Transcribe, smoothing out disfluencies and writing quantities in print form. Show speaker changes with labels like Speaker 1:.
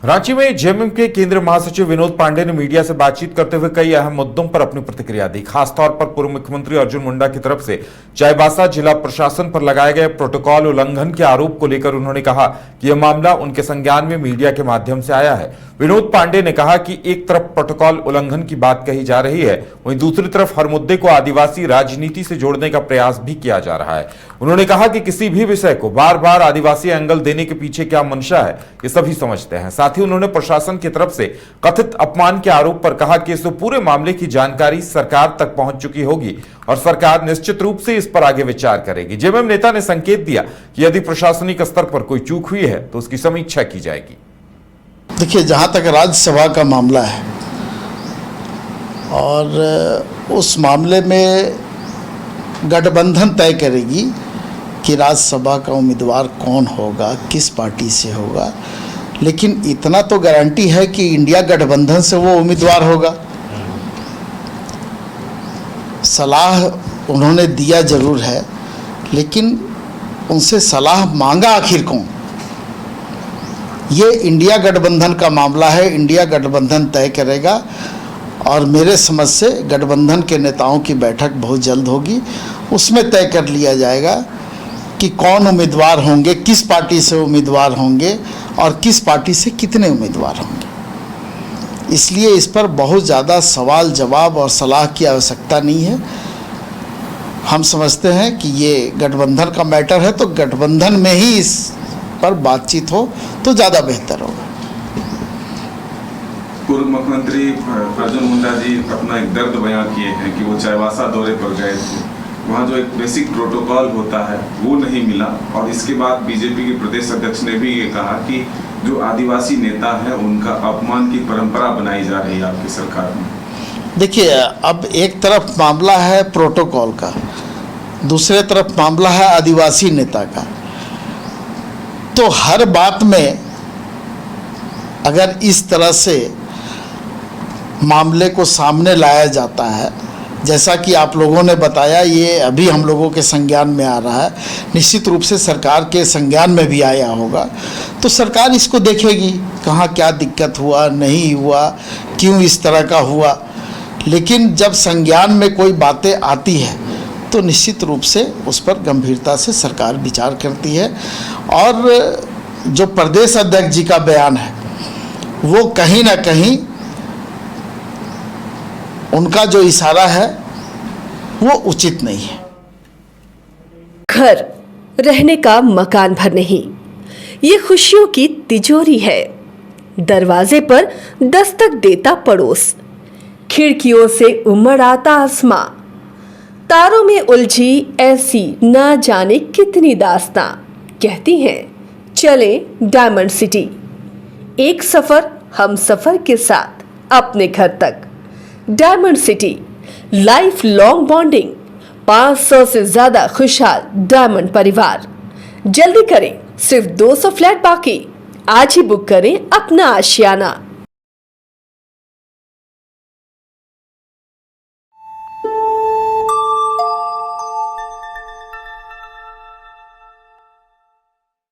Speaker 1: रांची में जेएमएम के केंद्रीय महासचिव विनोद पांडे ने मीडिया से बातचीत करते हुए कई अहम मुद्दों पर अपनी प्रतिक्रिया दी। खासतौर पर पूर्व मुख्यमंत्री अर्जुन मुंडा की तरफ से चाईबासा जिला प्रशासन पर लगाए गए प्रोटोकॉल उल्लंघन के आरोप को लेकर उन्होंने कहा कि यह मामला उनके संज्ञान में मीडिया के माध्यम से आया है। विनोद पांडे ने कहा कि एक तरफ प्रोटोकॉल उल्लंघन की बात कही जा रही है, वहीं दूसरी तरफ हर मुद्दे को आदिवासी राजनीति से जोड़ने का प्रयास भी किया जा रहा है। उन्होंने कहा कि किसी भी विषय को बार बार आदिवासी एंगल देने के पीछे क्या मंशा है, ये सभी समझते हैं। साथ ही उन्होंने प्रशासन की तरफ से कथित अपमान के आरोप पर कहा कि इस पूरे मामले की जानकारी सरकार तक पहुंच चुकी होगी और सरकार निश्चित रूप से इस पर आगे विचार करेगी। जेएमएम नेता ने संकेत दिया कि यदि प्रशासनिक स्तर पर कोई चूक हुई है तो उसकी समीक्षा की जाएगी।
Speaker 2: देखिए, जहाँ तक राज्यसभा का मामला है और उस मामले में गठबंधन तय करेगी कि राज्यसभा का उम्मीदवार कौन होगा, किस पार्टी से होगा, लेकिन इतना तो गारंटी है कि इंडिया गठबंधन से वो उम्मीदवार होगा। सलाह उन्होंने दिया जरूर है, लेकिन उनसे सलाह मांगा आखिर कौन? ये इंडिया गठबंधन का मामला है, इंडिया गठबंधन तय करेगा और मेरे समझ से गठबंधन के नेताओं की बैठक बहुत जल्द होगी। उसमें तय कर लिया जाएगा कि कौन उम्मीदवार होंगे, किस पार्टी से उम्मीदवार होंगे और किस पार्टी से कितने उम्मीदवार होंगे। इसलिए इस पर बहुत ज़्यादा सवाल जवाब और सलाह की आवश्यकता नहीं है। हम समझते हैं कि ये गठबंधन का मैटर है, तो गठबंधन में ही इस पर बातचीत हो तो ज़्यादा बेहतर होगा।
Speaker 3: पूर्व मुख्यमंत्री अर्जुन मुंडा जी अपना एक दर्द बयां किए हैं कि वो चाईबासा दौरे पर गए थे, वहाँ जो एक बेसिक प्रोटोकॉल होता है वो नहीं मिला, और इसके बाद बीजेपी के प्रदेश अध्यक्ष ने भी ये कहा कि जो आदिवासी नेता हैं उनका अपमान की परंपरा बनाई जा रही है आपकी सरकार में।
Speaker 2: देखिए, अब एक तरफ मामला है प्रोटोकॉल का, दूसरे तरफ मामला है आदिवासी नेता का। तो हर बात में अगर इस तरह से मामले को सामने लाया जाता है, जैसा कि आप लोगों ने बताया, ये अभी हम लोगों के संज्ञान में आ रहा है, निश्चित रूप से सरकार के संज्ञान में भी आया होगा, तो सरकार इसको देखेगी कहाँ क्या दिक्कत हुआ, नहीं हुआ, क्यों इस तरह का हुआ। लेकिन जब संज्ञान में कोई बातें आती है तो निश्चित रूप से उस पर गंभीरता से सरकार विचार करती है। और जो प्रदेश अध्यक्ष जी का बयान है वो कहीं ना कहीं उनका जो इशारा है वो उचित नहीं है।
Speaker 4: घर रहने का मकान भर नहीं, ये खुशियों की तिजोरी है। दरवाजे पर दस्तक देता पड़ोस, खिड़कियों से उमड़ आता आसमां, तारों में उलझी ऐसी ना जाने कितनी दास्तां। कहती हैं चले डायमंड सिटी, एक सफर हम सफर के साथ अपने घर तक। Diamond city, life long bonding, 500 से ज्यादा खुशहाल डायमंड परिवार। जल्दी करें, सिर्फ 200 फ्लैट बाकी। आज ही बुक करें अपना आशियाना।